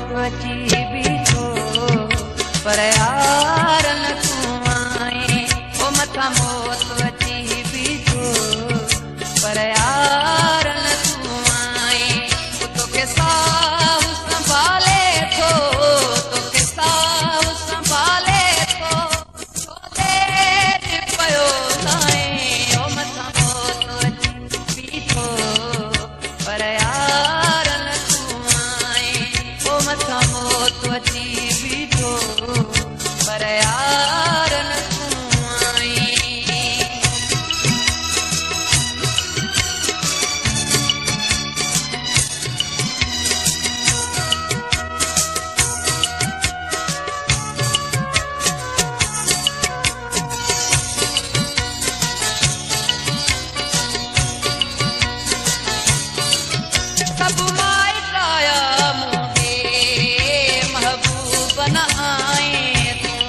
त्वची बीठो पर यार न तूं आए ओ मथा मौत त्वची बीठो पर यार न तूं आए तोखे साहु संभाले थो तोखे साहु संभाले थो तोले पयो नाए ओ मथा मौत त्वची बीठो पर यार न तूं आए ओ मथा मौत त्वची बीठो पर यार न तूं आए सब माइट आया मुझे महबूब न आए तूं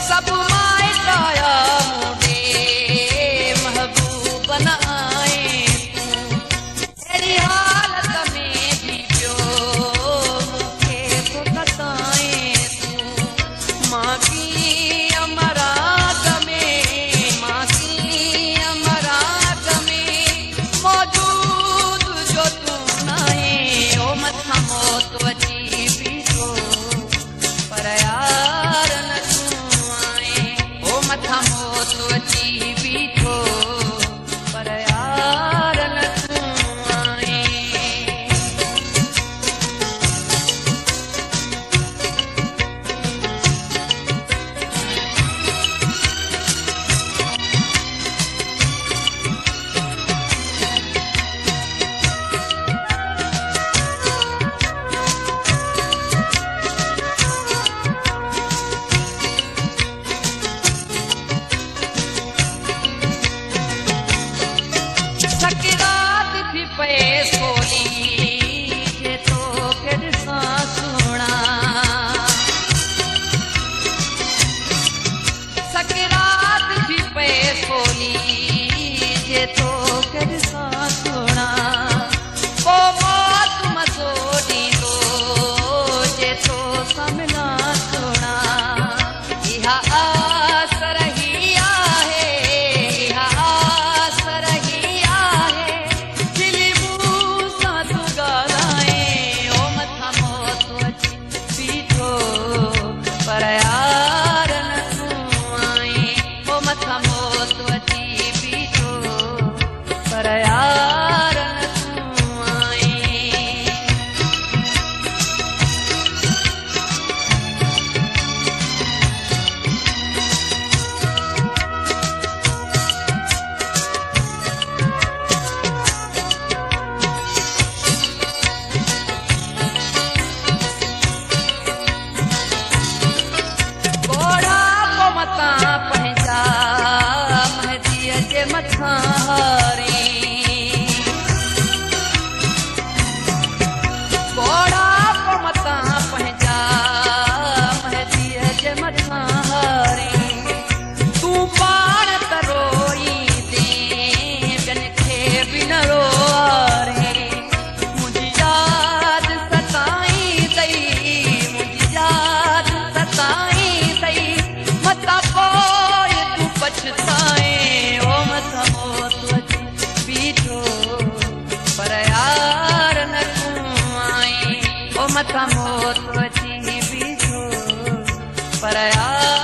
सब माइट आया मुझे महबूब न आए तूं अहिड़ी हालत में भी पियो मूंखे थो सताए तूं मां कीअं अमरात में मां कीअं अमरात में मौजूद जो तूं नाहे ओ मथा मौत त्वची बीठो पर यार न तूं आए ओ मथा मौत त्वची बीठो पर यार न तूं आए सकरात थी पे सोली जे तोखे ॾिसां सुहिणा सकरात थी पे सोली जे तोखे ॾिसां सुहिणा पोइ मौत मज़ो ॾींदो जे तोसां मिलां सुहिणा इहा आस रही आहे इहा आस रही आहे दिलि मूं सां तूं ॻाल्हाए ओ मथा मौत त्वची बीठो पर यार न तूं आए ओ मथा मौत त्वची बीठो पर यार न तूं आए घोड़ा को मथां पंहिंजा महदीअ जे मथां हारे घोड़ा को मथां पंहिंजा महदीअ जे मथां हारे तूं पाण त रोईंदे ॿियनि खे बि न रोआरे मुंहिंजी यादि सताईंदई मुंहिंजी यादि सताईंदई मथां पोइ तूं पछताए ओ मथा मौत त्वची बीठो पर यार न तूं आए ओ मथा मौत त्वची बीठो पर यार